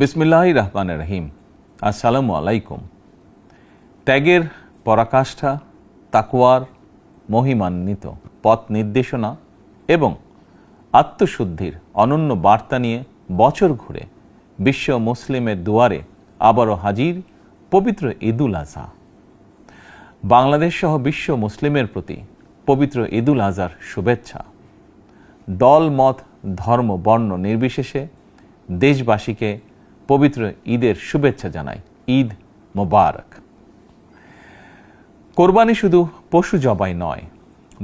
বিসমিল্লাহির রহমানির রহিম। আসসালামু আলাইকুম। ত্যাগের পরাকাষ্ঠা, তাকওয়ার মহিমান্বিত পথ নির্দেশনা এবং আত্মশুদ্ধির অনন্য বার্তা নিয়ে বছর ঘুরে বিশ্ব মুসলিমের দুয়ারে আবারও হাজির পবিত্র ঈদুল আজহা। বাংলাদেশ সহ বিশ্ব মুসলিমের প্রতি পবিত্র ঈদুল আজহার শুভেচ্ছা। দল, মত, ধর্ম, বর্ণ নির্বিশেষে দেশবাসীকে পবিত্র ঈদের শুভেচ্ছা জানাই। ঈদ মোবারক। কোরবানি শুধু পশু জবাই নয়,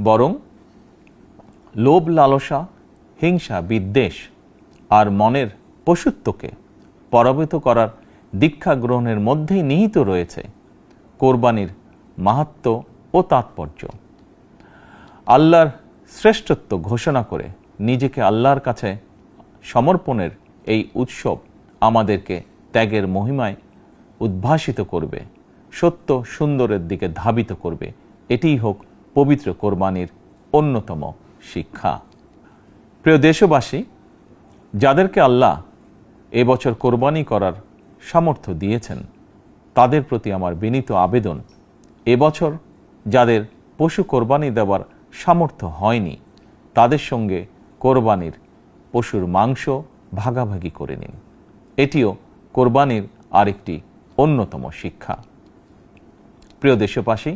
বরং লোভ, লালসা, হিংসা, বিদ্বেষ আর মনের পশুত্বকে পরাভূত করার দীক্ষা গ্রহণের মধ্যেই নিহিত রয়েছে কোরবানির মাহাত্ম্য ও তাৎপর্য। আল্লাহর শ্রেষ্ঠত্ব ঘোষণা করে নিজেকে আল্লাহর কাছে সমর্পণের এই উৎসব আমাদেরকে ত্যাগের মহিমায় উদ্ভাসিত করবে, সত্য সুন্দরের দিকে ধাবিত করবে। এটিই হোক পবিত্র কোরবানির অন্যতম শিক্ষা। প্রিয় দেশবাসী, যাদেরকে আল্লাহ এবছর কোরবানি করার সামর্থ্য দিয়েছেন, তাদের প্রতি আমার বিনীত আবেদন, এবছর যাদের পশু কোরবানি দেওয়ার সামর্থ্য হয়নি, তাদের সঙ্গে কোরবানির পশুর মাংস ভাগাভাগি করে নিন। এটিও কোরবানির আরেকটি অন্যতম শিক্ষা। প্রিয় দেশবাসী,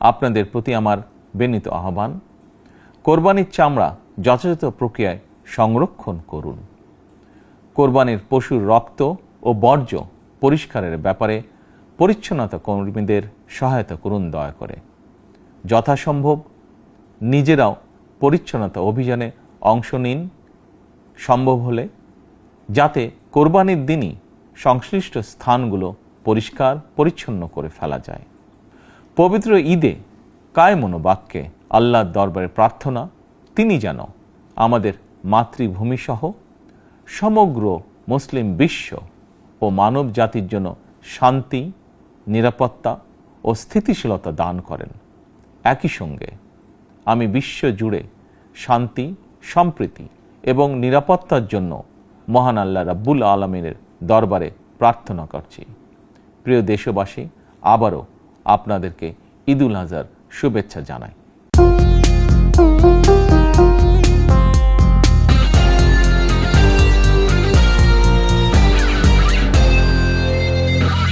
আপনাদের প্রতি আমার বিনীত আহ্বান, কোরবানির চামড়া যথাযথ প্রক্রিয়ায় সংরক্ষণ করুন। কোরবানির পশুর রক্ত ও বর্জ্য পরিষ্কারের ব্যাপারে পরিচ্ছন্নতা কর্মীদের সহায়তা করুন দয়া করে। যথাসম্ভব নিজেরাও পরিচ্ছন্নতা অভিযানে অংশ নিন সম্ভব হলে, যাতে কোরবানির দিনই সংশ্লিষ্ট স্থানগুলো পরিষ্কার পরিচ্ছন্ন করে ফেলা যায়। পবিত্র ঈদে কায় মনোবাক্যে আল্লাহর দরবারে প্রার্থনা, তিনি যেন আমাদের মাতৃভূমি সহ সমগ্র মুসলিম বিশ্ব ও মানব জাতির জন্য শান্তি, নিরাপত্তা ও স্থিতিশীলতা দান করেন। একই সঙ্গে আমি বিশ্ব জুড়ে শান্তি, সম্প্রীতি এবং নিরাপত্তার জন্য মহান আল্লাহ রাব্বুল আলামিনের দরবারে প্রার্থনা করছি। প্রিয় দেশবাসী, আবারও আপনাদেরকে ঈদুল আজহার শুভেচ্ছা জানাই।